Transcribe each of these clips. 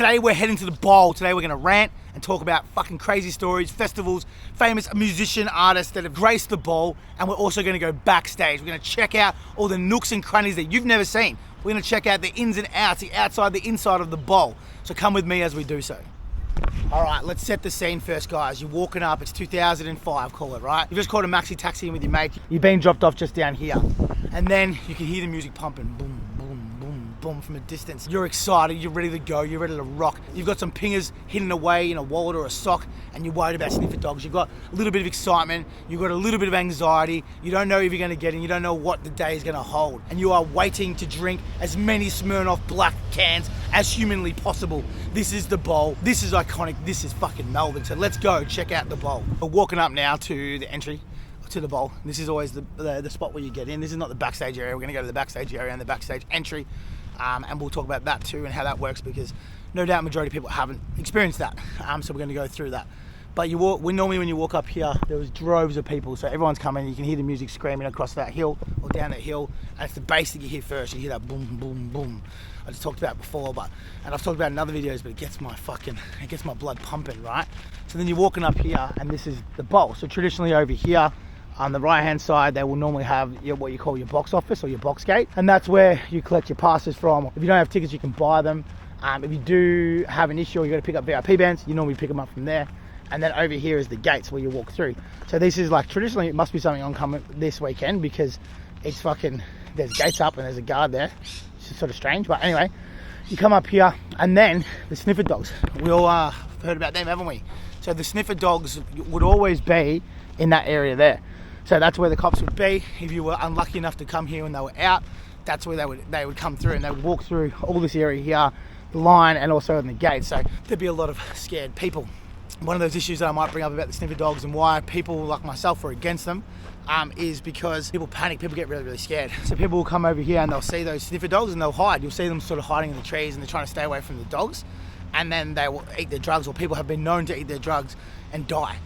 Today we're heading to the bowl. Today we're gonna rant and talk about fucking crazy stories, festivals, famous musician artists that have graced the bowl, and we're also gonna go backstage. We're gonna check out all the nooks and crannies that you've never seen. We're gonna check out the ins and outs, the outside, the inside of the bowl. So come with me as we do so. All right, let's set the scene first, guys. You're walking up, it's 2005, call it, right? You've just called a maxi taxi in with your mate. You're being dropped off just down here. And then you can hear the music pumping, boom, boom, boom, boom, from a distance. You're excited, you're ready to go, you're ready to rock. You've got some pingers hidden away in a wallet or a sock, and you're worried about sniffer dogs. You've got a little bit of excitement, you've got a little bit of anxiety, you don't know if you're gonna get in, you don't know what the day is gonna hold. And you are waiting to drink as many Smirnoff black cans as humanly possible. This is the bowl, this is iconic, this is fucking Melbourne. So let's go check out the bowl. We're walking up now to the entry to the bowl. This is always the spot where you get in. This is not the backstage area. We're gonna go to the backstage area and the backstage entry, and we'll talk about that too and how that works, because no doubt majority of people haven't experienced that. So we're gonna go through that. But normally when you walk up here, there was droves of people, so everyone's coming. You can hear the music screaming across that hill or down that hill, and it's the bass that you hear first. You hear that boom, boom, boom. I just talked about it before, and I've talked about it in other videos, but it gets my blood pumping, right? So then you're walking up here, and this is the bowl. So traditionally over here, on the right hand side, they will normally have what you call your box office or your box gate, and that's where you collect your passes from. If you don't have tickets, you can buy them. If you do have an issue or you got to pick up VIP bands, you normally pick them up from there. And then over here is the gates where you walk through. So this is like, traditionally it must be something oncoming this weekend, because it's fucking, there's gates up and there's a guard there. It's just sort of strange, but anyway, you come up here, and then the sniffer dogs. We all heard about them, haven't we? So the sniffer dogs would always be in that area there. So that's where the cops would be. If you were unlucky enough to come here when they were out, that's where they would come through, and they would walk through all this area here, the line, and also in the gate. So there'd be a lot of scared people. One of those issues that I might bring up about the sniffer dogs and why people like myself are against them is because people panic, people get really, really scared. So people will come over here and they'll see those sniffer dogs and they'll hide. You'll see them sort of hiding in the trees, and they're trying to stay away from the dogs, and then they will eat their drugs, or people have been known to eat their drugs and die.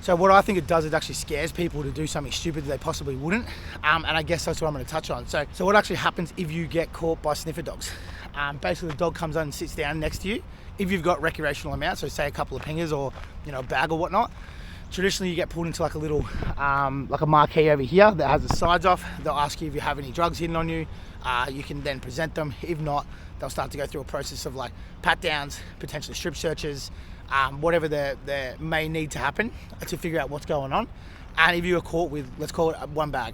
So what I think it does, it actually scares people to do something stupid that they possibly wouldn't, and I guess that's what I'm going to touch on. So what actually happens if you get caught by sniffer dogs? Basically the dog comes on and sits down next to you. If you've got recreational amounts, so say a couple of pingers or a bag or whatnot, traditionally you get pulled into like a little, like a marquee over here that has the sides off. They'll ask you if you have any drugs hidden on you. You can then present them. If not, they'll start to go through a process of like pat downs, potentially strip searches, whatever there may need to happen to figure out what's going on. And if you are caught with, let's call it one bag,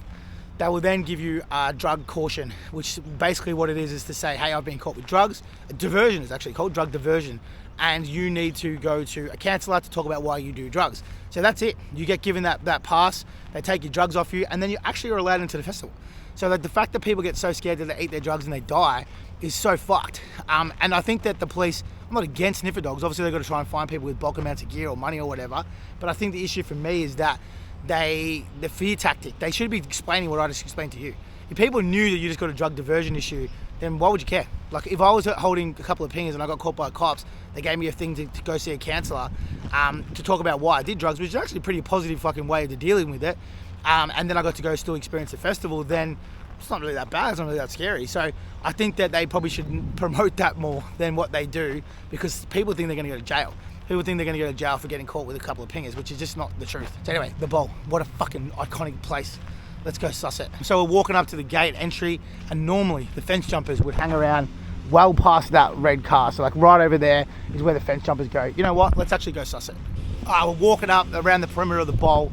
they will then give you a drug caution, which basically what it is to say, hey, I've been caught with drugs. A diversion is actually called, drug diversion, and you need to go to a counsellor to talk about why you do drugs. So that's it. You get given that pass, they take your drugs off you, and then you actually are allowed into the festival. So that the fact that people get so scared that they eat their drugs and they die is so fucked. And I think that the police, I'm not against sniffer dogs, obviously they've got to try and find people with bulk amounts of gear or money or whatever, but I think the issue for me is that the fear tactic, they should be explaining what I just explained to you. If people knew that you just got a drug diversion issue, then why would you care? Like if I was holding a couple of pingers and I got caught by cops, they gave me a thing to go see a counsellor to talk about why I did drugs, which is actually a pretty positive fucking way of dealing with it, and then I got to go still experience the festival, then it's not really that bad, it's not really that scary. So I think that they probably should promote that more than what they do, because people think they're going to go to jail. People think they're going to go to jail for getting caught with a couple of pingers, which is just not the truth. So anyway, the bowl, what a fucking iconic place. Let's go suss it. So we're walking up to the gate entry, and normally the fence jumpers would hang around well past that red car. So like right over there is where the fence jumpers go. You know what? Let's actually go suss it. We're walking up around the perimeter of the bowl.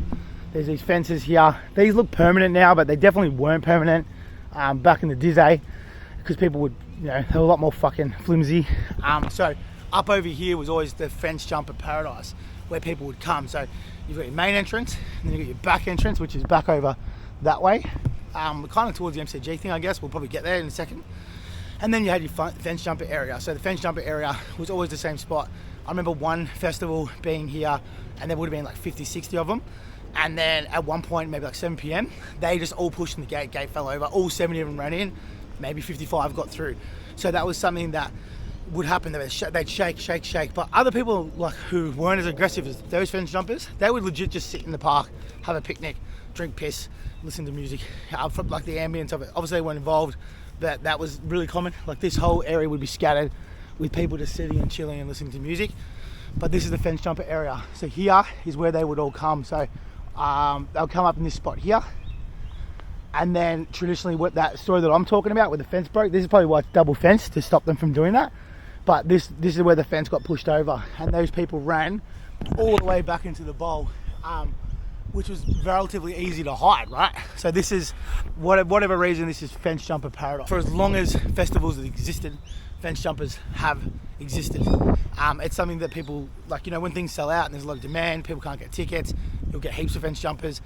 There's these fences here. These look permanent now, but they definitely weren't permanent back in the day, because people would, they were a lot more fucking flimsy. So up over here was always the fence jumper paradise where people would come. So you've got your main entrance, and then you've got your back entrance, which is back over that way, kind of towards the MCG thing, I guess. We'll probably get there in a second. And then you had your fence jumper area. So the fence jumper area was always the same spot. I remember one festival being here, and there would have been like 50, 60 of them. And then at one point, maybe like 7 p.m, they just all pushed in the gate fell over. All 70 of them ran in, maybe 55 got through. So that was something that would happen. They'd shake. But other people like who weren't as aggressive as those fence jumpers, they would legit just sit in the park, have a picnic, drink piss, listen to music, like the ambience of it. Obviously they weren't involved, but that was really common. Like this whole area would be scattered with people just sitting and chilling and listening to music. But this is the fence jumper area. So here is where they would all come. So they'll come up in this spot here. And then traditionally, what that story that I'm talking about, where the fence broke, this is probably why it's double fenced to stop them from doing that. But this is where the fence got pushed over, and those people ran all the way back into the bowl, which was relatively easy to hide, right? So this is, whatever reason, this is fence jumper paradise. For as long as festivals have existed, fence jumpers have existed. It's something that people, like, you know, when things sell out and there's a lot of demand, people can't get tickets, you'll get heaps of fence jumpers.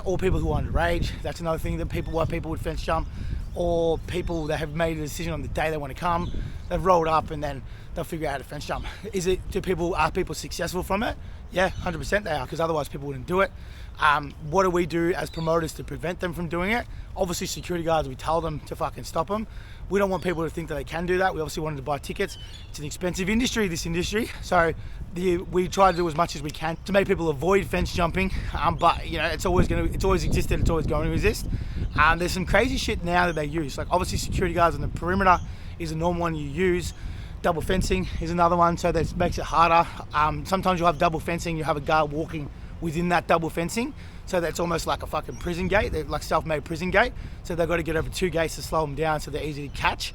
Or people who are underage, that's another thing that why people would fence jump. Or people that have made a decision on the day they want to come, they've rolled up and then they'll figure out how to fence jump. Are people successful from it? Yeah, 100% they are, because otherwise people wouldn't do it. What do we do as promoters to prevent them from doing it? Obviously security guards, we tell them to fucking stop them. We don't want people to think that they can do that. We obviously want them to buy tickets. It's an expensive industry, this industry. So we try to do as much as we can to make people avoid fence jumping. But you know, it's always existed, it's always going to exist. There's some crazy shit now that they use. Like obviously security guards on the perimeter is a normal one you use. Double fencing is another one, so that makes it harder. Sometimes you'll have double fencing, you have a guard walking within that double fencing, so that's almost like a fucking prison gate. They're like self-made prison gate, so they've got to get over 2 gates to slow them down so they're easy to catch.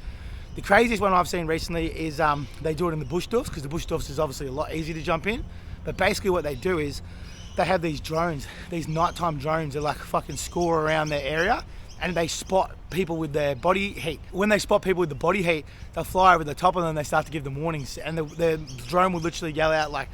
The craziest one I've seen recently is they do it in the bush doors, because the bush doors is obviously a lot easier to jump in. But basically what they do is they have these drones, these nighttime drones that like fucking score around their area, and they spot people with their body heat. When they spot people with the body heat, they'll fly over the top of them and they start to give them warnings. And the drone will literally yell out like,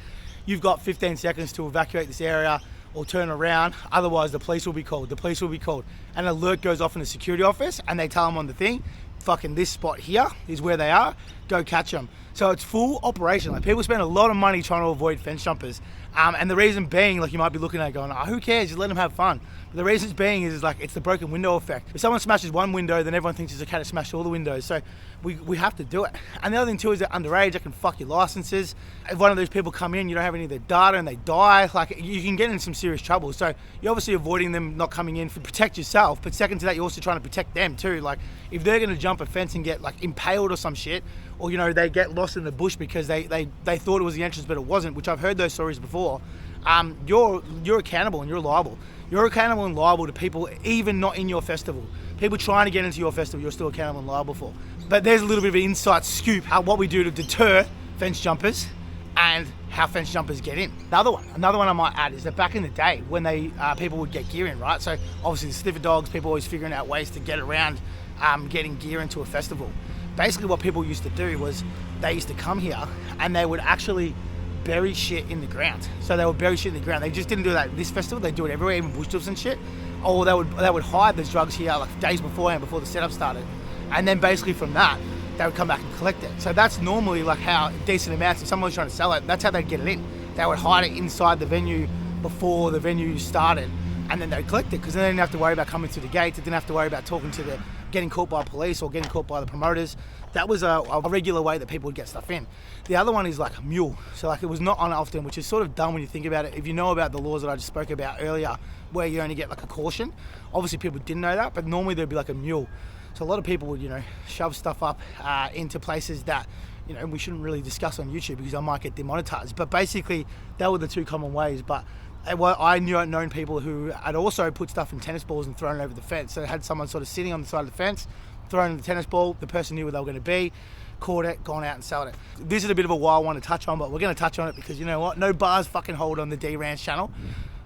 you've got 15 seconds to evacuate this area or turn around, otherwise the police will be called. The police will be called. An alert goes off in the security office and they tell them on the thing, fucking this spot here is where they are, go catch them. So it's full operation. Like people spend a lot of money trying to avoid fence jumpers. And the reason being, like you might be looking at it going, oh, who cares, just let them have fun. But the reason being is like, it's the broken window effect. If someone smashes one window, then everyone thinks it's okay to smash all the windows. So we have to do it. And the other thing too is that underage, they can fuck your licenses. If one of those people come in, you don't have any of their data and they die, like you can get in some serious trouble. So you're obviously avoiding them not coming in to protect yourself, but second to that, you're also trying to protect them too. Like if they're gonna jump a fence and get like impaled or some shit, or you know, they get lost in the bush because they thought it was the entrance but it wasn't, which I've heard those stories before, you're accountable and you're liable. You're accountable and liable to people even not in your festival. People trying to get into your festival, you're still accountable and liable for. But there's a little bit of an inside scoop at what we do to deter fence jumpers and how fence jumpers get in. Another one I might add is that back in the day when people would get gear in, right? So obviously the sniffer dogs, people always figuring out ways to get around getting gear into a festival. Basically what people used to do was they used to come here and they would actually bury shit in the ground. So they would bury shit in the ground. They just didn't do that at this festival, they do it everywhere, even bush tours and shit. Or they would hide those drugs here like days beforehand, before the setup started. And then basically from that, they would come back and collect it. So that's normally like how decent amounts, if someone was trying to sell it, that's how they'd get it in. They would hide it inside the venue before the venue started, and then they'd collect it, because then they didn't have to worry about coming through the gates, they didn't have to worry about talking to getting caught by police or getting caught by the promoters. That was a regular way that people would get stuff in. The other one is like a mule. So like it was not on often, which is sort of dumb when you think about it. If you know about the laws that I just spoke about earlier, where you only get like a caution, obviously people didn't know that, but normally there'd be like a mule. So a lot of people would, you know, shove stuff up into places that, you know, we shouldn't really discuss on YouTube because I might get demonetized. But basically, that were the two common ways. But I knew I'd known people who had also put stuff in tennis balls and thrown it over the fence. So they had someone sort of sitting on the side of the fence, thrown the tennis ball, the person knew where they were going to be, caught it, gone out and sold it. This is a bit of a wild one to touch on, but we're going to touch on it because you know what? No bars fucking hold on the D-Ranch channel.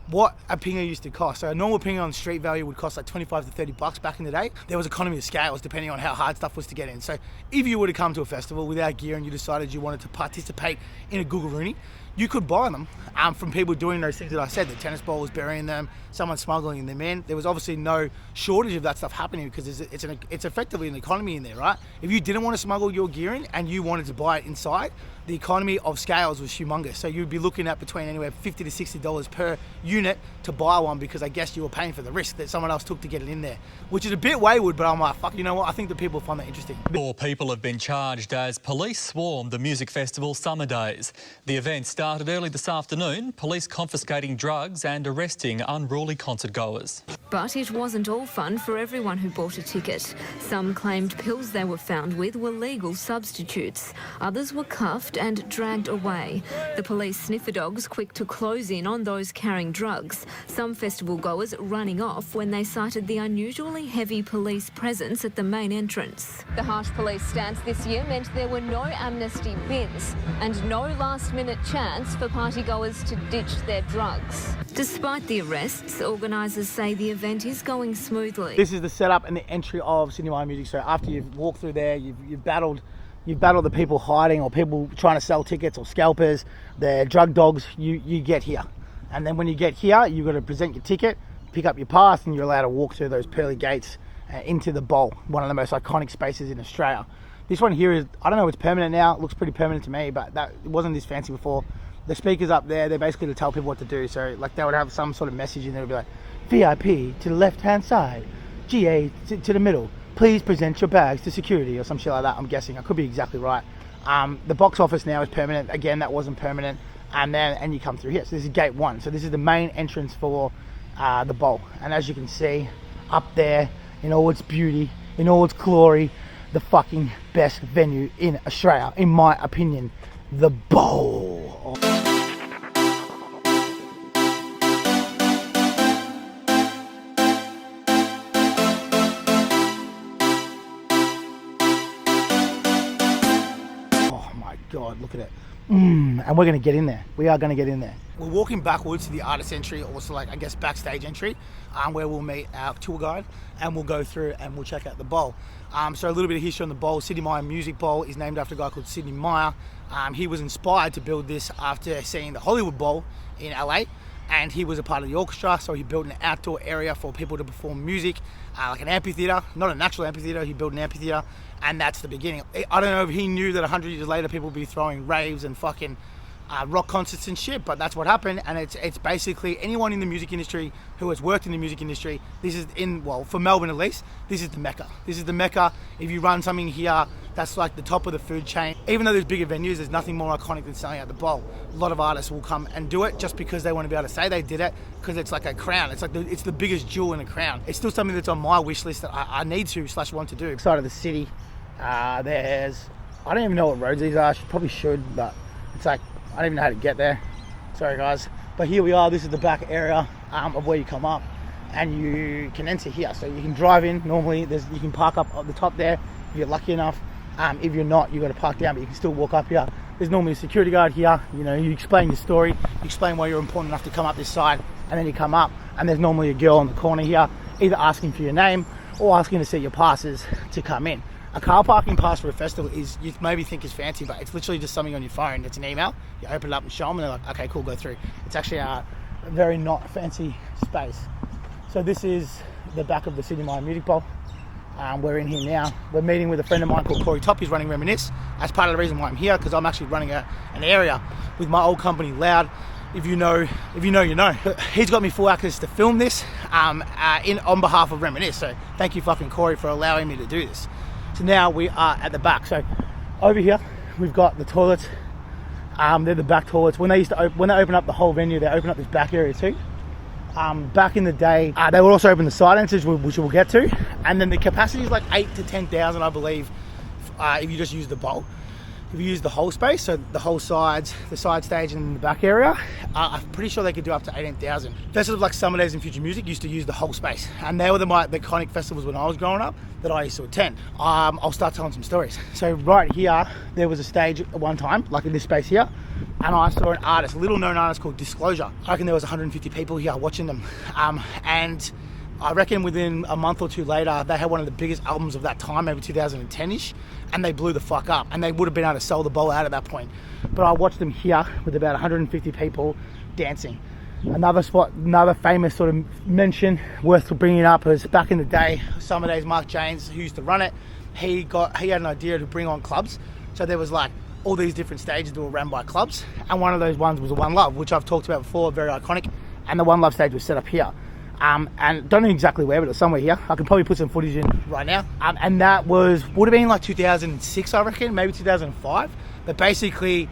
What a pinger used to cost. So a normal pinger on street value would cost like 25 to 30 bucks back in the day. There was economy of scales depending on how hard stuff was to get in. So if you were to come to a festival without gear and you decided you wanted to participate in a Googaroonie, you could buy them from people doing those things that I said, the tennis ball was burying them, someone smuggling them in. There was obviously no shortage of that stuff happening because it's effectively an economy in there, right? If you didn't want to smuggle your gear in and you wanted to buy it inside, the economy of scales was humongous. So you'd be looking at between anywhere $50 to $60 per unit to buy one, because I guess you were paying for the risk that someone else took to get it in there, which is a bit wayward, but I'm like, fuck, you know what? I think that people find that interesting. 4 people have been charged as police swarmed the music festival Summer Days. The event started started early this afternoon, police confiscating drugs and arresting unruly concert goers. But it wasn't all fun for everyone who bought a ticket. Some claimed pills they were found with were legal substitutes. Others were cuffed and dragged away. The police sniffer dogs quick to close in on those carrying drugs. Some festival goers running off when they cited the unusually heavy police presence at the main entrance. The harsh police stance this year meant there were no amnesty bins and no last-minute chance for partygoers to ditch their drugs. Despite the arrests, organisers say the event is going smoothly. This is the setup and the entry of Sidney Myer Music. So after you've walked through there, you've battled the people hiding or people trying to sell tickets or scalpers, the drug dogs, you get here. And then when you get here, you've got to present your ticket, pick up your pass, and you're allowed to walk through those pearly gates into the bowl, one of the most iconic spaces in Australia. This one here is, I don't know if it's permanent now, it looks pretty permanent to me, but it wasn't this fancy before. The speakers up there, they're basically to tell people what to do. So like they would have some sort of message and they would be like, VIP to the left-hand side, GA to the middle, please present your bags to security or some shit like that, I'm guessing. I could be exactly right. The box office now is permanent. Again, that wasn't permanent. And you come through here. So this is gate 1. So this is the main entrance for the bowl. And as you can see, up there, in all its beauty, in all its glory, the fucking best venue in Australia, in my opinion, the bowl. God, look at it. And we're going to get in there. We are going to get in there. We're walking backwards to the artist entry, also like, I guess, backstage entry, where we'll meet our tour guide and we'll go through and we'll check out the bowl. So a little bit of history on the bowl. Sidney Myer Music Bowl is named after a guy called Sidney Myer. He was inspired to build this after seeing the Hollywood Bowl in LA. And he was a part of the orchestra, so he built an outdoor area for people to perform music, like an amphitheater, not a natural amphitheater, he built an amphitheater, and that's the beginning. I don't know if he knew that 100 years later people would be throwing raves and fucking rock concerts and shit, but that's what happened. And it's basically anyone in the music industry who has worked in the music industry, this is for Melbourne at least, this is the Mecca. This is the Mecca. If you run something here, that's like the top of the food chain. Even though there's bigger venues, there's nothing more iconic than selling out the bowl. A lot of artists will come and do it just because they want to be able to say they did it, because it's like a crown. It's like it's the biggest jewel in a crown. It's still something that's on my wish list that I need to / want to do. Side of the city, I don't even know what roads these are. I probably should, but it's like, I don't even know how to get there. Sorry guys. But here we are. This is the back area of where you come up and you can enter here. So you can drive in normally. You can park up at the top there if you're lucky enough. If you're not, you've got to park down, but you can still walk up here. There's normally a security guard here. You know, you explain your story, you explain why you're important enough to come up this side, and then you come up and there's normally a girl in the corner here either asking for your name or asking to see your passes to come in. A car parking pass for a festival is, you maybe think is fancy, but it's literally just something on your phone. It's an email. You open it up and show them and they're like, okay, cool, go through. It's actually a very not fancy space. So this is the back of the Sidney Myer Music Bowl. We're in here now. We're meeting with a friend of mine called Corey Top. He's running Reminisce. That's part of the reason why I'm here, because I'm actually running an area with my old company, Loud. If you know, you know. But he's got me full access to film this on behalf of Reminisce. So thank you fucking Corey for allowing me to do this. So now we are at the back. So over here, we've got the toilets. They're the back toilets. When they open up the whole venue, they open up this back area too. Back in the day, they would also open the side entrances, which we'll get to. And then the capacity is like 8,000 to 10,000, I believe, if you just use the bowl. If you use the whole space, so the whole sides, the side stage and the back area, I'm pretty sure they could do up to 18,000. Festivals like Summer Days and Future Music used to use the whole space. And they were the iconic festivals when I was growing up that I used to attend. I'll start telling some stories. So right here, there was a stage at one time, like in this space here, and I saw an artist, a little known artist called Disclosure. I reckon there was 150 people here watching them. And I reckon within a month or two later, they had one of the biggest albums of that time, maybe 2010-ish, and they blew the fuck up. And they would have been able to sell the bowl out at that point. But I watched them here with about 150 people dancing. Another spot, another famous sort of mention worth bringing up is back in the day, Summer Days, Mark James, who used to run it, he had an idea to bring on clubs. So there was like all these different stages that were ran by clubs. And one of those ones was the One Love, which I've talked about before, very iconic. And the One Love stage was set up here. And don't know exactly where, but it's somewhere here. I can probably put some footage in right now. And that would have been like 2006, I reckon, maybe 2005. But basically,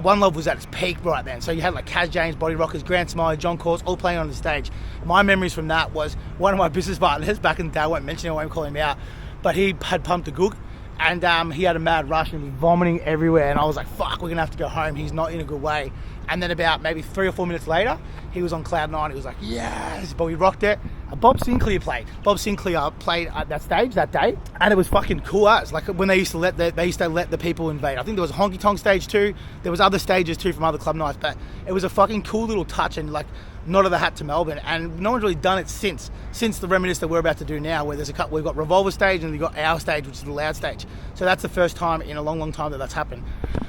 One Love was at its peak right then. So you had like Kaz James, Body Rockers, Grant Smiley, John Course, all playing on the stage. My memories from that was one of my business partners back in the day, I won't mention him, I won't call him out, but he had pumped a gook, and he had a mad rush and he was vomiting everywhere, and I was like, fuck, we're gonna have to go home, he's not in a good way. And then about maybe 3 or 4 minutes later, he was on cloud 9. He was like, yes, but we rocked it. Bob Sinclair played. Bob Sinclair played at that stage that day, and it was fucking cool as. Like when they used to let the people invade. I think there was a honky tonk stage too. There was other stages too from other club nights, but it was a fucking cool little touch and like nod of the hat to Melbourne. And no one's really done it since the reminisce that we're about to do now, where we've got Revolver stage and we've got our stage, which is the loud stage. So that's the first time in a long time that that's happened.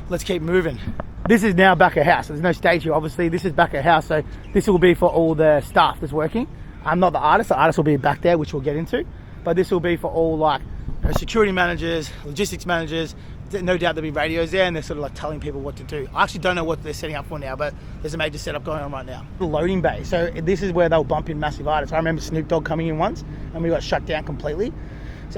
Let's keep moving. This is now back at house. So there's no stage here, obviously. This is back at house, so this will be for all the staff that's working. Not the artists. The artists will be back there, which we'll get into. But this will be for all like security managers, logistics managers. No doubt there'll be radios there, and they're sort of like telling people what to do. I actually don't know what they're setting up for now, but there's a major setup going on right now. The loading bay. So this is where they'll bump in massive artists. I remember Snoop Dogg coming in once, and we got shut down completely.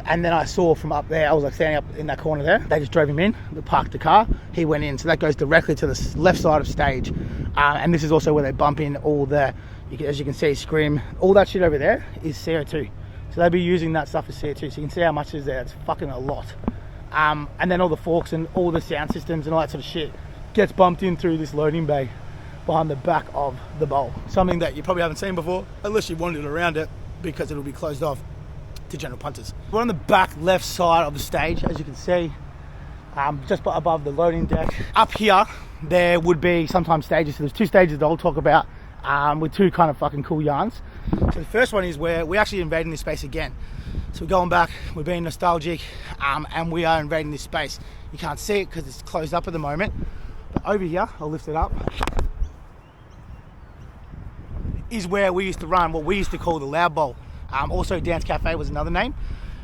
And then I saw from up there, I was like standing up in that corner there, they just drove him in, they parked the car, he went in. So that goes directly to the left side of stage. And this is also where they bump in all the, as you can see, Scream, all that shit over there is CO2. So they'll be using that stuff as CO2. So you can see how much is there, it's fucking a lot. And then all the forks and all the sound systems and all that sort of shit gets bumped in through this loading bay behind the back of the bowl. Something that you probably haven't seen before, unless you wandered around it, because it'll be closed off to general punters. We're on the back left side of the stage, as you can see, just above the loading deck. Up here, there would be sometimes stages. So there's 2 stages that I'll talk about with 2 kind of fucking cool yarns. So the first one is where we're actually invading this space again. So we're going back, we're being nostalgic, and we are invading this space. You can't see it because it's closed up at the moment. But over here, I'll lift it up, is where we used to run what we used to call the Loud Bowl. Also Dance Cafe was another name,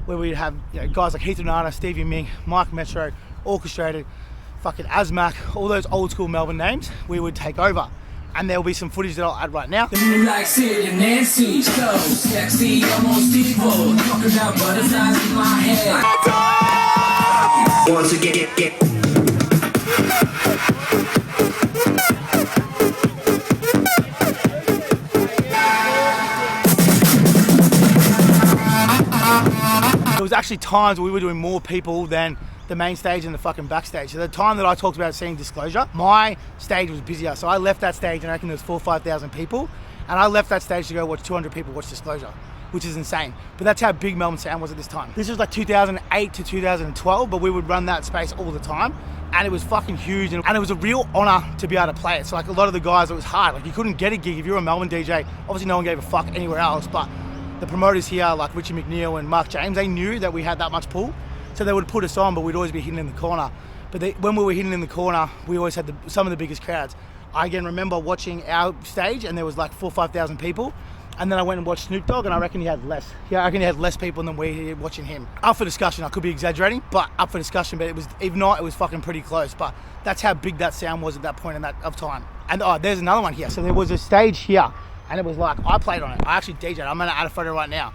where we'd have guys like Heath Renata, Stevie Ming, Mike Metro, Orchestrated, fucking Asmac, all those old school Melbourne names, we would take over. And there'll be some footage that I'll add right now. Like Sid and Nancy, so sexy, almost evil. Talking about butterflies in my head. Once again, get. There was actually times where we were doing more people than the main stage and the fucking backstage. So the time that I talked about seeing Disclosure, my stage was busier. So I left that stage and I reckon there was 4,000 or 5,000 people. And I left that stage to go watch 200 people watch Disclosure, which is insane. But that's how big Melbourne Sound was at this time. This was like 2008 to 2012, but we would run that space all the time. And it was fucking huge. And it was a real honor to be able to play it. So like a lot of the guys, it was hard. Like you couldn't get a gig if you were a Melbourne DJ. Obviously no one gave a fuck anywhere else, but the promoters here, like Richie McNeil and Mark James, they knew that we had that much pull. So they would put us on, but we'd always be hidden in the corner. But when we were hidden in the corner, we always had some of the biggest crowds. I again remember watching our stage and there was like 4,000 or 5,000 people. And then I went and watched Snoop Dogg and I reckon he had less. Yeah, I reckon he had less people than we had watching him. Up for discussion, I could be exaggerating, but up for discussion. But it was, if not, it was fucking pretty close. But that's how big that sound was at that point in that of time. And there's another one here. So there was a stage here and it was like, I played on it. I actually DJ'd. I'm gonna add a photo right now.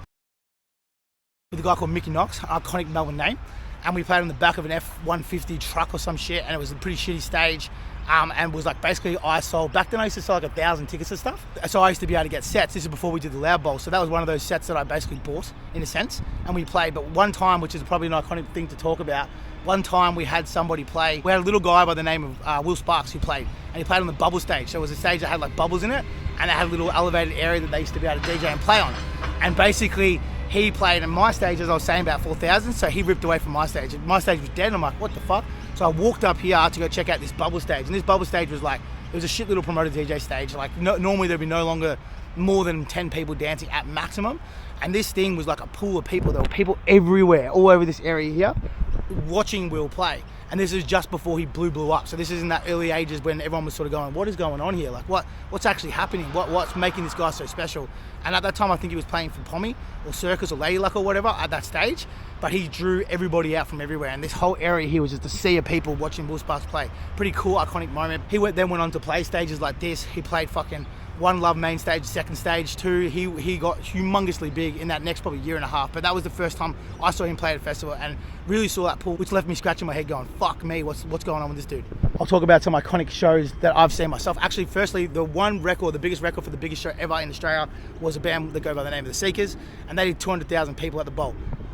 With a guy called Mickey Knox, an iconic Melbourne name. And we played on the back of an F-150 truck or some shit, and it was a pretty shitty stage. And was like basically back then I used to sell like 1,000 tickets and stuff. So I used to be able to get sets. This is before we did the Loud Bowl. So that was one of those sets that I basically bought in a sense. And we played, but one time, which is probably an iconic thing to talk about, one time we had somebody play. We had a little guy by the name of Will Sparks who played, and he played on the bubble stage. So it was a stage that had like bubbles in it, and it had a little elevated area that they used to be able to DJ and play on. And basically, he played in my stage, as I was saying, about 4,000, so he ripped away from my stage. And my stage was dead, and I'm like, what the fuck? So I walked up here to go check out this bubble stage, and this bubble stage was like, it was a shit little promoted DJ stage. Like, normally there'd be no longer more than 10 people dancing at maximum, and this thing was like a pool of people. There were people everywhere, all over this area here, watching Will play. And this is just before he blew up. So this is in that early ages when everyone was sort of going, what is going on here? Like, what's actually happening? What's making this guy so special? And at that time, I think he was playing for Pommy or Circus or Lady Luck or whatever at that stage. But he drew everybody out from everywhere. And this whole area here was just a sea of people watching Will Sparks play. Pretty cool, iconic moment. He then went on to play stages like this. He played fucking One Love main stage, second stage, two. He got humongously big in that next probably year and a half. But that was the first time I saw him play at a festival and really saw that pull, which left me scratching my head going, fuck me, what's going on with this dude? I'll talk about some iconic shows that I've seen myself. Actually, firstly, the biggest record for the biggest show ever in Australia was a band that go by the name of the Seekers, and they did 200,000 people at the Bowl.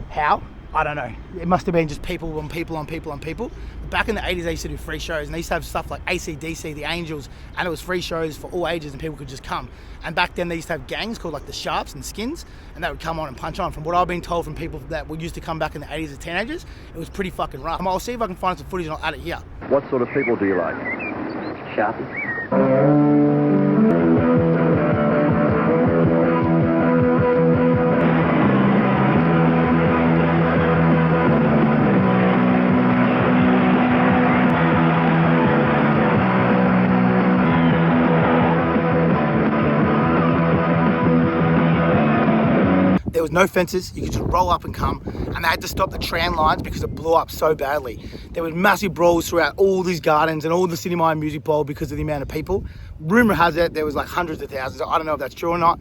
How? I don't know. It must have been just people on people on people on people. Back in the 80s, they used to do free shows, and they used to have stuff like AC/DC, the Angels, and it was free shows for all ages, and people could just come. And back then, they used to have gangs called like the Sharps and Skins, and they would come on and punch on. From what I've been told from people that were used to come back in the 80s as teenagers, it was pretty fucking rough. I'll see if I can find some footage and I'll add it here. What sort of people do you like? Sharpies. There was no fences, you could just roll up and come, and they had to stop the tram lines because it blew up so badly. There were massive brawls throughout all these gardens and all the Sidney Myer Music Bowl because of the amount of people. Rumour has it there was like hundreds of thousands, I don't know if that's true or not.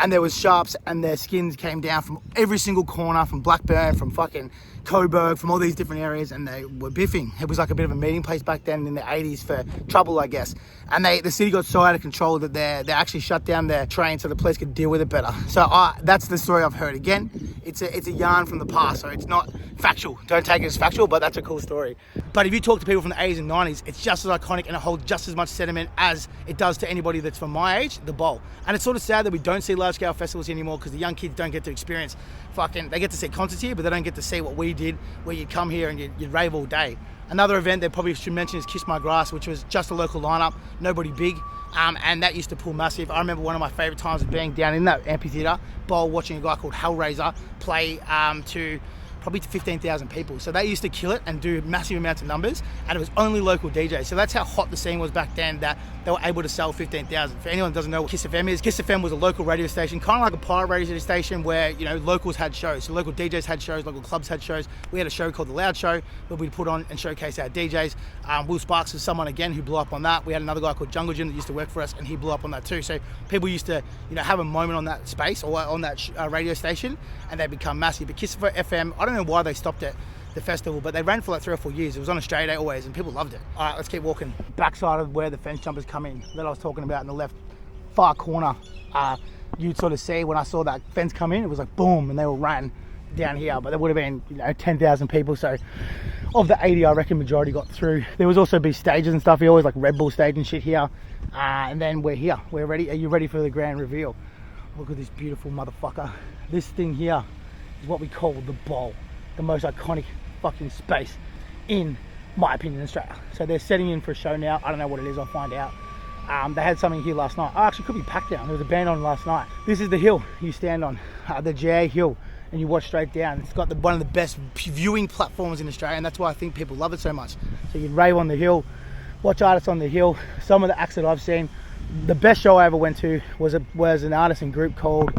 And there was Sharps and their Skins came down from every single corner, from Blackburn, from fucking Coburg, from all these different areas, and they were biffing. It was like a bit of a meeting place back then in the 80s for trouble, I guess. And the city got so out of control that they actually shut down their train so the police could deal with it better. So that's the story I've heard. Again, it's a yarn from the past, so it's not factual. Don't take it as factual, but that's a cool story. But if you talk to people from the 80s and 90s, it's just as iconic and it holds just as much sentiment as it does to anybody that's from my age, the Bowl. And it's sort of sad that we don't see large-scale festivals anymore because the young kids don't get to experience they get to see concerts here, but they don't get to see what we did, where you'd come here and you'd rave all day. Another event that probably should mention is Kiss My Grass, which was just a local lineup, nobody big, and that used to pull massive. I remember one of my favourite times of being down in that amphitheatre Bowl watching a guy called Hellraiser play to probably 15,000 people. So they used to kill it and do massive amounts of numbers, and it was only local DJs. So that's how hot the scene was back then, that they were able to sell 15,000. For anyone who doesn't know what Kiss FM is, Kiss FM was a local radio station, kind of like a pirate radio station where, you know, locals had shows. So local DJs had shows, local clubs had shows. We had a show called The Loud Show where we'd put on and showcase our DJs. Will Sparks was someone again who blew up on that. We had another guy called Jungle Jim that used to work for us, and he blew up on that too. So people used to, you know, have a moment on that space or on that radio station, and they become massive. But Kiss FM, I don't know why they stopped it, the festival, but they ran for like 3 or 4 years. It was on Australia Day always, and people loved it. All right, let's keep walking. Backside of where the fence jumpers come in that I was talking about in the left far corner, you'd sort of see when I saw that fence come in, it was like boom, and they all ran down here. But there would have been, you know, 10,000 people. So of the 80, I reckon majority got through. There was also big stages and stuff. We always like Red Bull stage and shit here. And then we're here. We're ready. Are you ready for the grand reveal? Look at this beautiful motherfucker. This thing here is what we call the Bowl. The most iconic fucking space in my opinion in Australia. So they're setting in for a show now. I don't know what it is, I'll find out. They had something here last night. Oh, actually, it could be packed down. There was a band on last night. This is the hill you stand on, the GA hill, and you watch straight down. It's got one of the best viewing platforms in Australia, and that's why I think people love it so much. So you'd rave on the hill, watch artists on the hill. Some of the acts that I've seen, the best show I ever went to was an artist and group called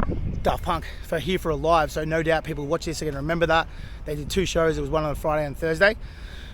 Daft Punk for Here for a Live. So no doubt people who watch this are going to remember that. They did 2 shows. It was one on a Friday and Thursday.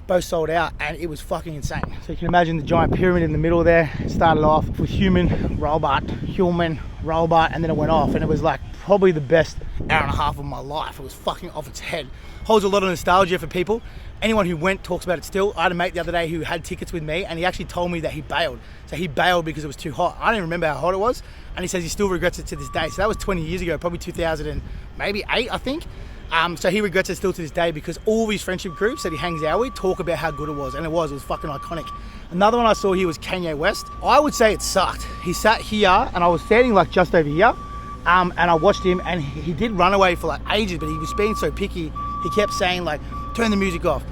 Both sold out, and it was fucking insane. So you can imagine the giant pyramid in the middle there. It started off with human, robot, and then it went off, and it was like probably the best hour and a half of my life. It was fucking off its head. Holds a lot of nostalgia for people. Anyone who went talks about it still. I had a mate the other day who had tickets with me, and he actually told me that he bailed. So he bailed because it was too hot. I don't even remember how hot it was, and he says he still regrets it to this day. So that was 20 years ago, probably 2008, I think. So he regrets it still to this day because all these friendship groups that he hangs out with talk about how good it was, and it was fucking iconic. Another one I saw here was Kanye West. I would say it sucked. He sat here, and I was standing like just over here, and I watched him, and he did run away for like ages, but he was being so picky. He kept saying like, turn the music off,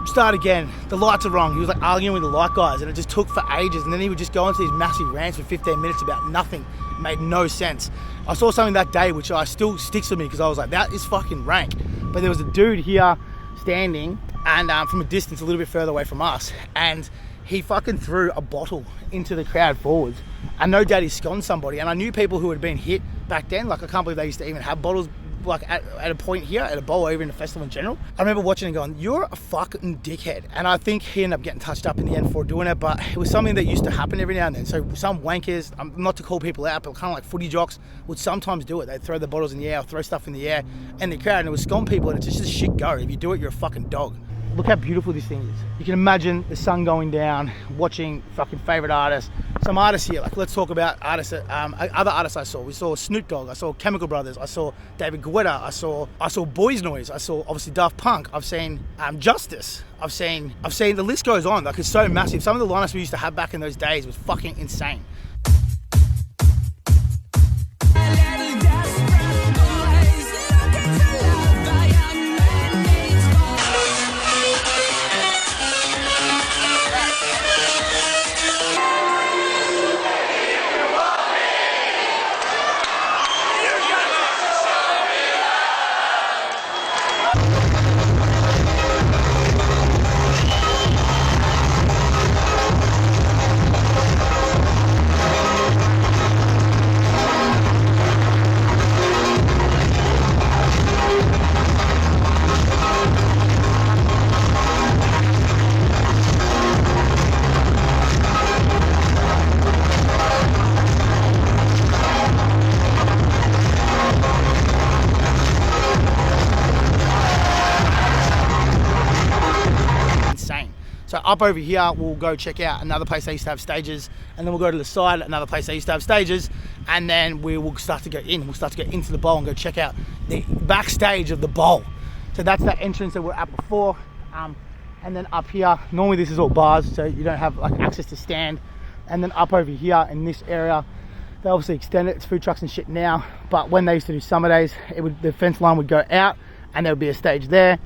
start again, the lights are wrong. He was like arguing with the light guys, and it just took for ages, and then he would just go into these massive rants for 15 minutes about nothing. It made no sense. I saw something that day which still sticks with me because I was like, that is fucking rank. But there was a dude here standing, and from a distance a little bit further away from us, and he fucking threw a bottle into the crowd forwards, and no doubt he sconed somebody. And I knew people who had been hit back then. Like, I can't believe they used to even have bottles like at a point here, at a bowl, or even a festival in general, I remember watching and going, you're a fucking dickhead. And I think he ended up getting touched up in the end for doing it, but it was something that used to happen every now and then. So some wankers, not to call people out, but kind of like footy jocks would sometimes do it. They'd throw the bottles in the air or throw stuff in the air and the crowd, and it would scone people, and it's just shit go. If you do it, you're a fucking dog. Look how beautiful this thing is. You can imagine the sun going down, watching fucking favorite artists. Some artists here, like let's talk about artists, other artists I saw. We saw Snoop Dogg, I saw Chemical Brothers, I saw David Guetta, I saw Boys Noise, I saw obviously Daft Punk, I've seen Justice, I've seen the list goes on. Like, it's so massive. Some of the lineups we used to have back in those days was fucking insane. So up over here, we'll go check out another place they used to have stages, and then we'll go to the side, another place they used to have stages, and then we will start to go in. We'll start to get into the bowl and go check out the backstage of the bowl. So that's that entrance that we're at before. And then up here, normally this is all bars, so you don't have like access to stand. And then up over here in this area, they obviously extended it. It's food trucks and shit now, but when they used to do summer days, the fence line would go out and there would be a stage there.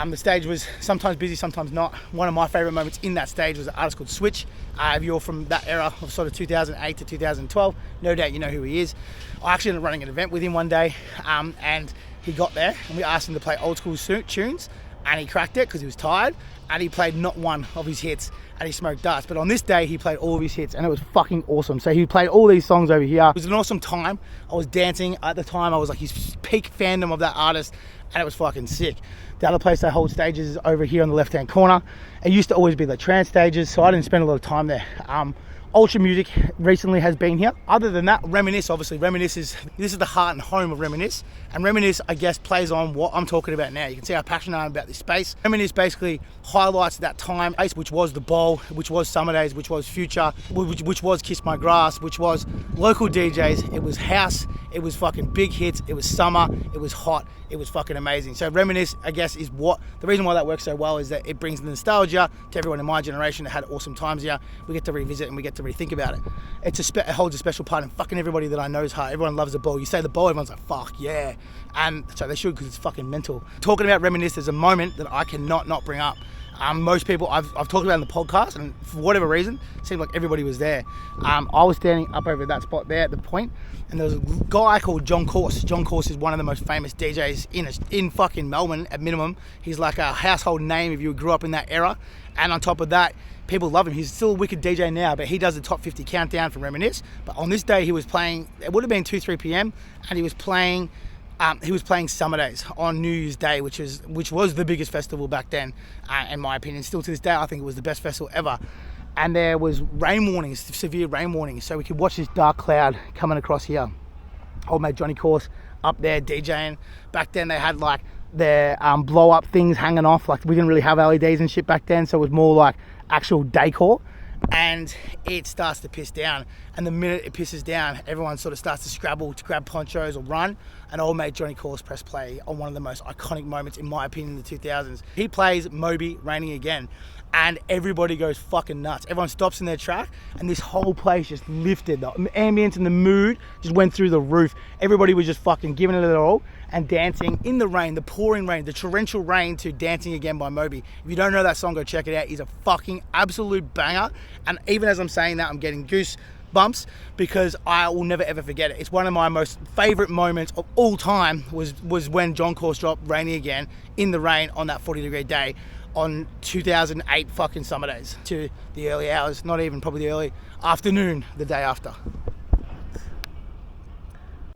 The stage was sometimes busy, sometimes not. One of my favorite moments in that stage was an artist called Switch. If you're from that era of sort of 2008 to 2012, no doubt you know who he is. I actually ended up running an event with him one day, and he got there and we asked him to play old school tunes, and he cracked it because he was tired, and he played not one of his hits, and he smoked dust. But on this day, he played all of his hits, and it was fucking awesome. So he played all these songs over here. It was an awesome time. I was dancing at the time. I was like his peak fandom of that artist, and it was fucking sick. The other place they hold stages is over here on the left-hand corner. It used to always be the trance stages, so I didn't spend a lot of time there. Ultra Music recently has been here. Other than that, Reminisce, obviously, this is the heart and home of Reminisce. And Reminisce, I guess, plays on what I'm talking about now. You can see how passionate I am about this space. Reminisce basically highlights that time, which was the bowl, which was Summer Days, which was Future, which was Kiss My Grass, which was local DJs. It was house, it was fucking big hits, it was summer, it was hot, it was fucking amazing. So Reminisce, I guess, is what the reason why that works so well is that it brings the nostalgia to everyone in my generation that had awesome times here. We get to revisit and we get to rethink about it. It holds a special part in fucking everybody that I know's heart. Everyone loves the bowl. You say the bowl, everyone's like, fuck yeah. And so they should, because it's fucking mental. Talking about Reminisce, there's a moment that I cannot not bring up. Most people I've talked about in the podcast, and for whatever reason, it seemed like everybody was there. I was standing up over that spot there at the point, and there was a guy called John Course. John Course is one of the most famous DJs in fucking Melbourne at minimum. He's like a household name if you grew up in that era. And on top of that, people love him. He's still a wicked DJ now, but he does the top 50 countdown for Reminisce. But on this day, he was playing, it would have been 2-3 p.m, and he was playing Summer Days on New Year's Day, which was the biggest festival back then, in my opinion. Still to this day, I think it was the best festival ever. And there was rain warnings, severe rain warnings, so we could watch this dark cloud coming across here. Old mate Johnny Course up there DJing. Back then they had like their blow up things hanging off. Like, we didn't really have LEDs and shit back then, so it was more like actual decor. And it starts to piss down, and the minute it pisses down, everyone sort of starts to scrabble to grab ponchos or run. And old mate Johnny Course press play on one of the most iconic moments, in my opinion, in the 2000s. He plays Moby Raining Again, and everybody goes fucking nuts. Everyone stops in their track, and this whole place just lifted. The ambience and the mood just went through the roof. Everybody was just fucking giving it their all and dancing in the rain, the pouring rain, the torrential rain, to Dancing Again by Moby. If you don't know that song, go check it out. It's a fucking absolute banger. And even as I'm saying that, I'm getting goosebumps because I will never ever forget it. It's one of my most favorite moments of all time was when John Course dropped Raining Again in the rain on that 40-degree day on 2008 fucking Summer Days to the early hours, not even probably the early afternoon the day after.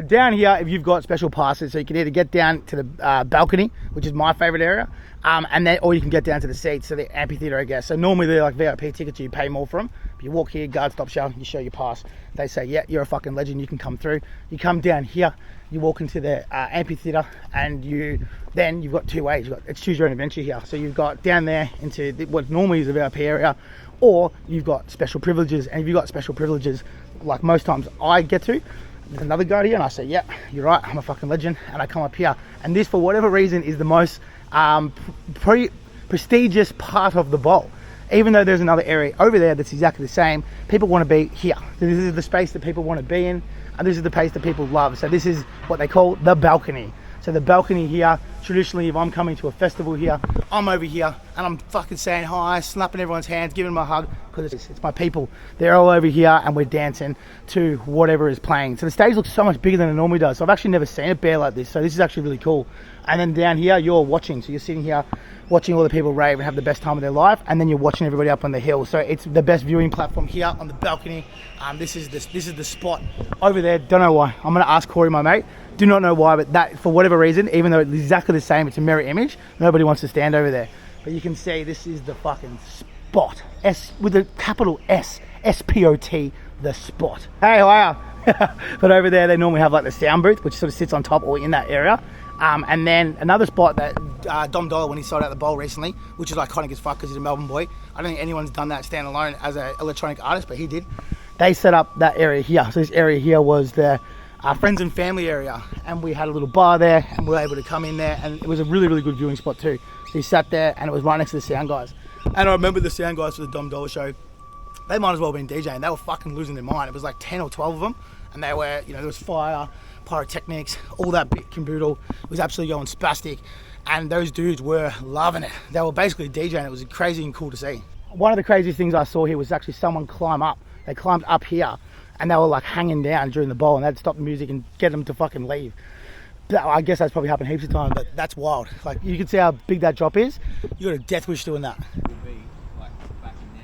Down here, if you've got special passes, so you can either get down to the balcony, which is my favorite area, and then, or you can get down to the seats, so the amphitheater, I guess. So normally they're like VIP tickets, you pay more for them. But you walk here, guard stops you, you show your pass. They say, yeah, you're a fucking legend, you can come through. You come down here, you walk into the amphitheater, and then you've got two ways. It's choose your own adventure here. So you've got down there into what normally is a VIP area, or you've got special privileges. And if you've got special privileges, like most times I get to, there's another guy here, and I say, yeah, you're right, I'm a fucking legend, and I come up here. And this, for whatever reason, is the most prestigious part of the bowl. Even though there's another area over there that's exactly the same, people want to be here. So this is the space that people want to be in, and this is the place that people love. So this is what they call the balcony. So the balcony here, traditionally, if I'm coming to a festival here, I'm over here and I'm fucking saying hi, slapping everyone's hands, giving them a hug, because it's my people. They're all over here and we're dancing to whatever is playing. So the stage looks so much bigger than it normally does. So I've actually never seen it bare like this. So this is actually really cool. And then down here, you're watching. So you're sitting here watching all the people rave and have the best time of their life, and then you're watching everybody up on the hill. So it's the best viewing platform here on the balcony. This is the spot over there. Don't know why. I'm gonna ask Corey, my mate. Do not know why, but that, for whatever reason, even though it's exactly the same, it's a mirror image, nobody wants to stand over there. But you can see this is the fucking spot. S with a capital S, S-P-O-T, the spot. Hey, how are you? But over there, they normally have like the sound booth, which sort of sits on top or in that area. And then another spot that Dom Dollar, when he sold out the bowl recently, which is iconic as fuck because he's a Melbourne boy. I don't think anyone's done that standalone as an electronic artist, but he did. They set up that area here. So this area here was the friends and family area, and we had a little bar there, and we were able to come in there, and it was a really, really good viewing spot too. So he sat there, and it was right next to the sound guys. And I remember the sound guys for the Dom Dollar show. They might as well have been DJing. They were fucking losing their mind. It was like 10 or 12 of them, and they were, there was fire, pyrotechnics, all that bit caboodle. It was absolutely going spastic, and those dudes were loving it. They were basically DJing. It was crazy and cool to see. One of the craziest things I saw here was actually someone climb up. They climbed up here, and they were like hanging down during the bowl, and they'd stop the music and get them to fucking leave. I guess that's probably happened heaps of times, but that's wild. Like, you can see how big that drop is. You got a death wish doing that.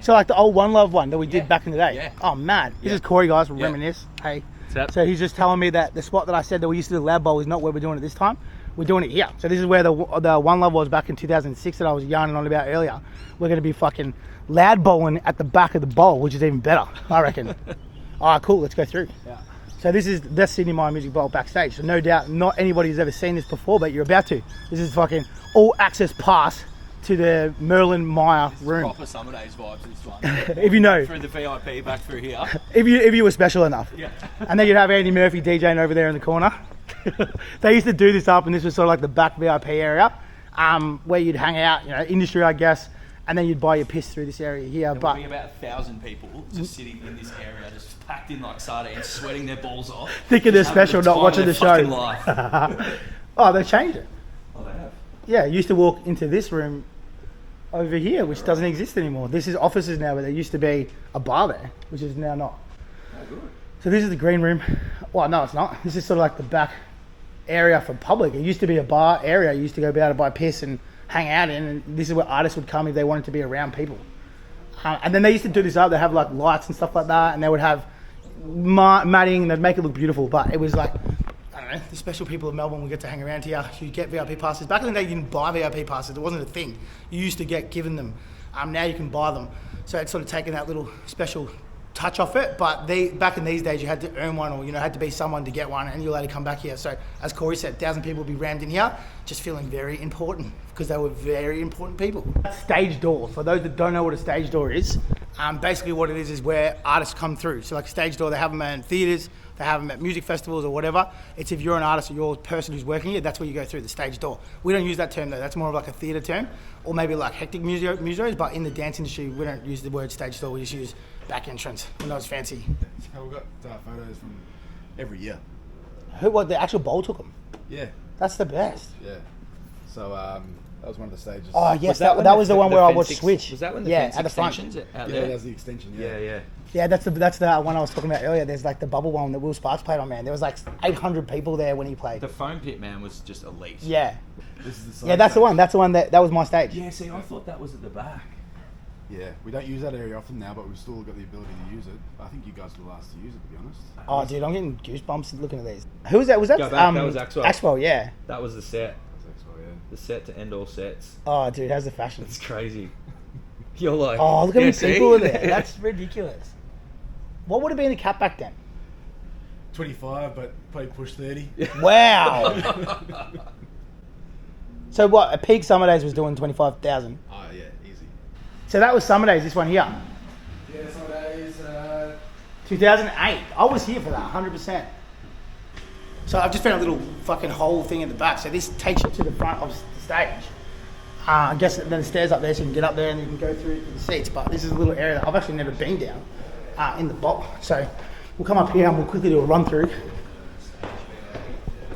So like the old One Love one that we did back in the day. Yeah. Oh man, this is Corey, guys, from Reminisce. Hey. So he's just telling me that the spot that I said that we used to do the Loud Bowl is not where we're doing it this time. We're doing it here. So this is where the One Love was back in 2006 that I was yarning on about earlier. We're going to be fucking loud bowling at the back of the bowl, which is even better, I reckon. All right, cool. Let's go through. Yeah. So this is the Sidney Myer Music Bowl backstage. So no doubt, not anybody has ever seen this before, but you're about to. This is fucking all access pass to the Merlin Myer room. Proper Summer Days vibes, this one. If you know. Through the VIP, back through here. If you were special enough. Yeah. And then you'd have Andy Murphy DJing over there in the corner. They used to do this up, and this was sort of like the back VIP area, where you'd hang out, industry, I guess, and then you'd buy your piss through this area here. There would be about 1,000 people just sitting in this area, just packed in like sardines, sweating their balls off. Thinking they're special, not watching the show. Life. Oh, they've changed it. Oh, they have? Yeah, you used to walk into this room over here, which doesn't exist anymore. This is offices now, but there used to be a bar there, which is now not. Oh, good. So this is the green room. Well, no, it's not. This is sort of like the back area for public. It used to be a bar area. You used to go be able to buy piss and hang out in, and this is where artists would come if they wanted to be around people. And then they used to do this up. They have like lights and stuff like that, and they would have matting, and they'd make it look beautiful. But it was like, I don't know, the special people of Melbourne would get to hang around here. You get VIP passes. Back in the day, you didn't buy VIP passes. It wasn't a thing. You used to get given them. Now you can buy them. So it's sort of taken that little special touch off it, but back in these days you had to earn one, or had to be someone to get one, and you're allowed to come back here. So as Corey said, 1,000 people would be rammed in here, just feeling very important, because they were very important people. Stage door, for those that don't know what a stage door is, basically what it is where artists come through. So like a stage door, they have them in theatres, they have them at music festivals or whatever. It's if you're an artist or you're a person who's working here, that's where you go through, the stage door. We don't use that term though, that's more of like a theatre term, or maybe like hectic musos, but in the dance industry, we don't use the word stage door, we just use back entrance. We know it's fancy. So we've got photos from every year. What, the actual bowl took them? Yeah. That's the best. Yeah. So that was one of the stages. Oh yes, that was the one where I watched Switch. Was that when the at the front? Yeah, that's the extension. Yeah. Yeah, that's the one I was talking about earlier. There's like the bubble one that Will Sparks played on, man. There was like 800 people there when he played. The foam pit, man, was just elite. Yeah. This is the that's the one. That's the one that was my stage. Yeah, see, I thought that was at the back. Yeah, we don't use that area often now, but we've still got the ability to use it. I think you guys are the last to use it, to be honest. Oh, dude, I'm getting goosebumps looking at these. Who was that? Was that? Go back, that was Axwell. Axwell, yeah. That was the set. That's well, yeah. The set to end all sets. Oh, dude, how's the fashion? It's crazy. You're like, Oh, look how many see? people are there. That's ridiculous. What would have been the cap back then? 25, but probably push 30. Wow. So what? A peak summer days was doing 25,000. Oh yeah, easy. So that was summer days. This one here, Yeah, some days. 2008. I was here for that, 100%. So I've just found a little fucking hole thing in the back. So this takes you to the front of the stage. I guess then the stairs up there, so you can get up there and you can go through the seats. But this is a little area that I've actually never been down in the bowl. So we'll come up here and we'll quickly do a run through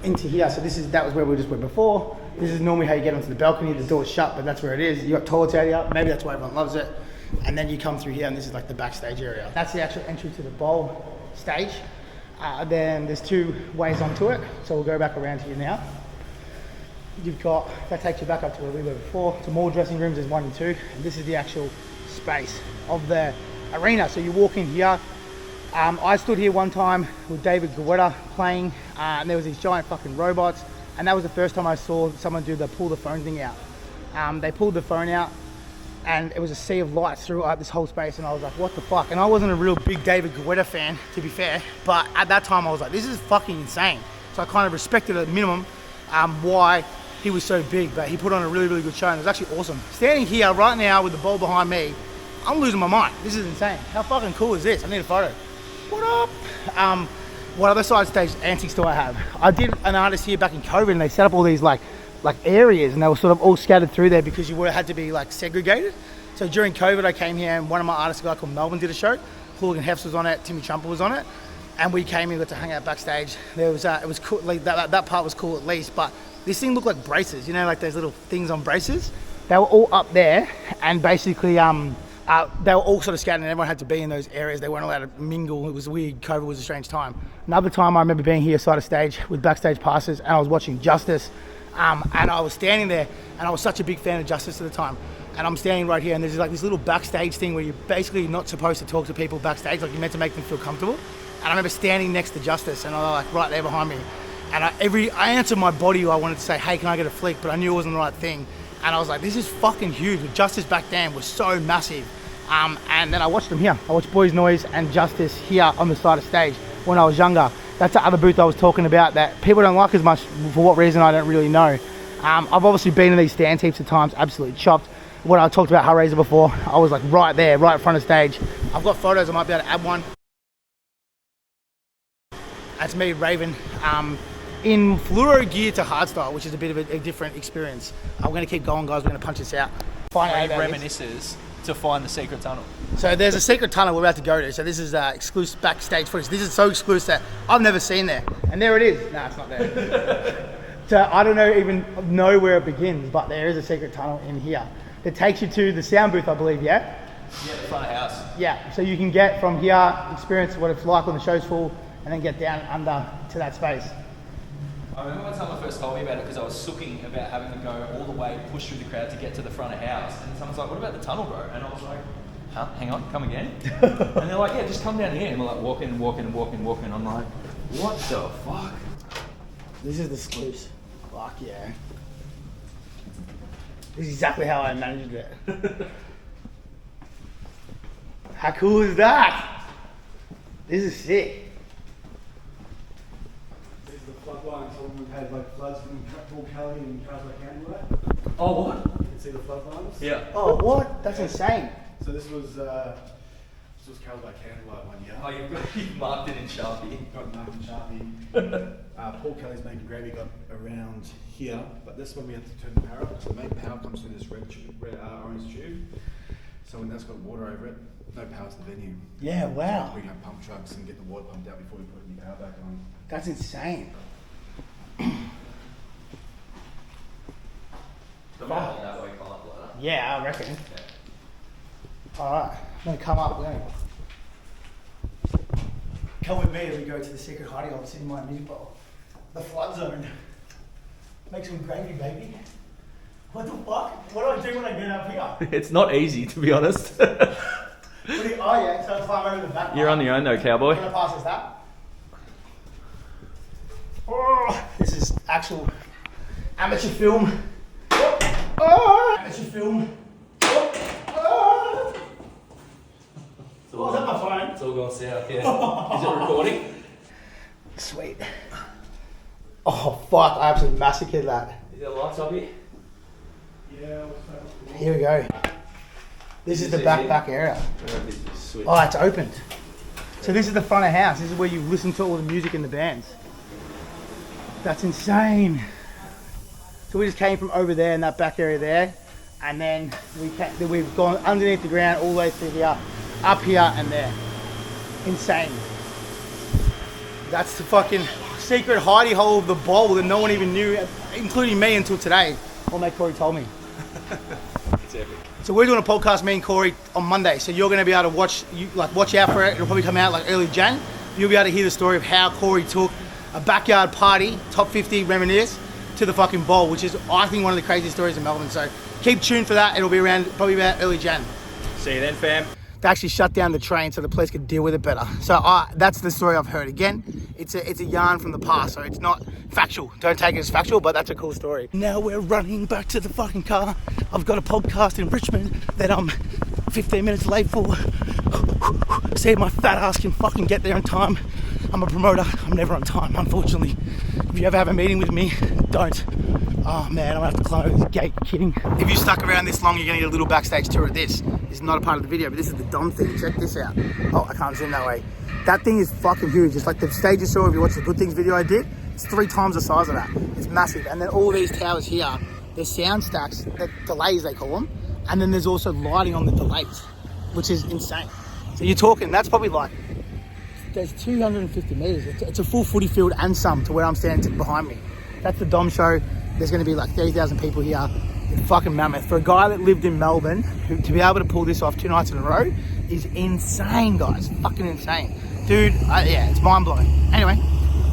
into here. So that was where we just were before. This is normally how you get onto the balcony. The door's shut, but that's where it is. You got toilets out here. Maybe that's why everyone loves it. And then you come through here, and this is like the backstage area. That's the actual entry to the bowl stage. Then there's two ways onto it. So we'll go back around here now. You've got, that takes you back up to where we were before. To more dressing rooms, there's 1 and 2. And this is the actual space of the arena. So you walk in here. I stood here one time with David Guetta playing, and there was these giant fucking robots. And that was the first time I saw someone do the pull the phone thing out. They pulled the phone out, and it was a sea of lights throughout this whole space, and I was like, what the fuck? And I wasn't a real big David Guetta fan, to be fair, but at that time I was like, this is fucking insane. So I kind of respected at minimum why he was so big, but he put on a really, really good show, and it was actually awesome. Standing here right now with the bowl behind me, I'm losing my mind. This is insane. How fucking cool is this? I need a photo. What up? What other side stage antics do I have? I did an artist here back in COVID, and they set up all these like areas, and they were sort of all scattered through there because you would have had to be like segregated. So during COVID, I came here, and one of my artists, a guy called Melbourne, did a show. Hooligan Hefs was on it, Timmy Trumper was on it, and we came here, got to hang out backstage. There was it was cool. Like that part was cool at least, but this thing looked like braces. You know, like those little things on braces. They were all up there, and basically they were all sort of scattered, and everyone had to be in those areas. They weren't allowed to mingle. It was weird. COVID was a strange time. Another time I remember being here side of stage with backstage passes, and I was watching Justice, and I was standing there, and I was such a big fan of Justice at the time. And I'm standing right here, and there's like this little backstage thing where you're basically not supposed to talk to people backstage, like you're meant to make them feel comfortable. And I remember standing next to Justice, and I was like right there behind me. And I answered my body, I wanted to say, hey, can I get a flick? But I knew it wasn't the right thing. And I was like, this is fucking huge. Justice back then was so massive. And then I watched them here. I watched Boys Noise and Justice here on the side of stage when I was younger. That's the other booth I was talking about that people don't like as much. For what reason, I don't really know. I've obviously been in these stands heaps of times, absolutely chopped. When I talked about Hellraiser before, I was like right there, right in front of stage. I've got photos, I might be able to add one. That's me, Raven, in fluoro gear to hardstyle, which is a bit of a different experience. I'm going to keep going, guys. We're going to punch this out. Find out about Reminisces to find the secret tunnel. So there's a secret tunnel we're about to go to. So this is exclusive backstage footage. This is so exclusive that I've never seen there. And there it is. No, it's not there. So I don't even know where it begins, but there is a secret tunnel in here that takes you to the sound booth, I believe, yeah? Yeah, the front of house. Yeah, so you can get from here, experience what it's like when the show's full, and then get down under to that space. I remember when someone first told me about it because I was sooking about having to go all the way, push through the crowd to get to the front of house. And someone's like, what about the tunnel, bro? And I was like, huh? Hang on, come again? And they're like, yeah, just come down here. And we're like walking. I'm like, what the fuck? This is the sluice. Fuck yeah. This is exactly how I managed it. How cool is that? This is sick. This is the flood line, so when we've had like floods from Paul Kelly and cars like Candlelight. Oh, what? You can see the flood lines? Yeah. Oh, what? That's insane. So this was Carol's by Candlelight one year. Oh, you've marked it in Sharpie. Got marked in Sharpie. Paul Kelly's main gravy got around here, but this one we had to turn the power up. So the main power comes through this orange tube. So when that's got water over it, no power to the venue. Yeah, wow. We can have pump trucks and get the water pumped out before we put any power back on. That's insane. That way, come up later. Yeah, I reckon. Alright, I'm going to come up. Come with me as we go to the secret hiding hole, Sidney Myer Music Bowl. The flood zone. Make some gravy, baby. What the fuck? What do I do when I get up here? It's not easy, to be honest. Oh yeah, so I climb over the back. You're on your own though, cowboy. I'm gonna pass this that. Oh, this is actual amateur film. Amateur film. Oh, is that my phone? It's all gone south, yeah. Is it recording? Sweet. Oh fuck, I absolutely massacred that. Is there lights up here? Yeah. Here we go. This is the back area. Switch. Oh, it's opened. So this is the front of house. This is where you listen to all the music in the bands. That's insane. So we just came from over there in that back area there, and then we've gone underneath the ground all the way through here, up here and there. Insane. That's the fucking secret hidey hole of the bowl that no one even knew, including me until today. Old mate Corey told me. It's epic. So we're doing a podcast, me and Corey, on Monday. So you're going to be able to watch out for it. It'll probably come out like early Jan. You'll be able to hear the story of how Corey took a backyard party, top 50 reminisce, to the fucking bowl, which is, I think, one of the craziest stories in Melbourne. So keep tuned for that. It'll be around probably about early Jan. See you then, fam. They actually shut down the train so the police could deal with it better. So that's the story I've heard. Again, it's a yarn from the past, so it's not factual. Don't take it as factual, but that's a cool story. Now we're running back to the fucking car. I've got a podcast in Richmond that I'm 15 minutes late for. See if my fat ass can fucking get there on time. I'm a promoter. I'm never on time, unfortunately. If you ever have a meeting with me, don't. Oh man, I'm gonna have to climb over this gate. Kidding. If you stuck around this long, you're gonna get a little backstage tour of this. This is not a part of the video, but this is the Dom thing. Check this out. Oh, I can't zoom that way. That thing is fucking huge. It's like the stage you saw if you watched the Good Things video I did. It's 3 times the size of that. It's massive. And then all these towers here, they're sound stacks, they're delays they call them. And then there's also lighting on the delays, which is insane. So you're talking, that's probably like, there's 250 meters. It's a full footy field and some to where I'm standing behind me. That's the Dom show. There's going to be like 30,000 people here. It's fucking mammoth. For a guy that lived in Melbourne, to be able to pull this off 2 nights in a row is insane, guys. Fucking insane. Dude, yeah, it's mind-blowing. Anyway,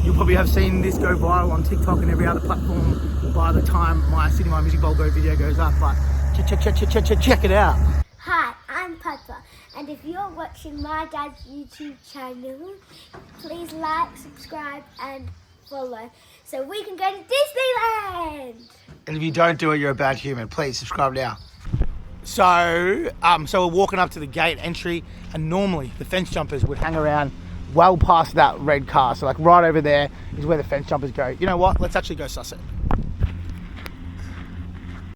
you'll probably have seen this go viral on TikTok and every other platform by the time my Sidney Myer Music Bowl video goes up. But check it out. Hi, I'm Papa, and if you're watching my dad's YouTube channel, please like, subscribe, and follow so we can go to Disneyland. And if you don't do it, you're a bad human. Please subscribe now. So we're walking up to the gate entry, and normally the fence jumpers would hang around well past that red car. So like right over there is where the fence jumpers go. You know what? Let's actually go suss it.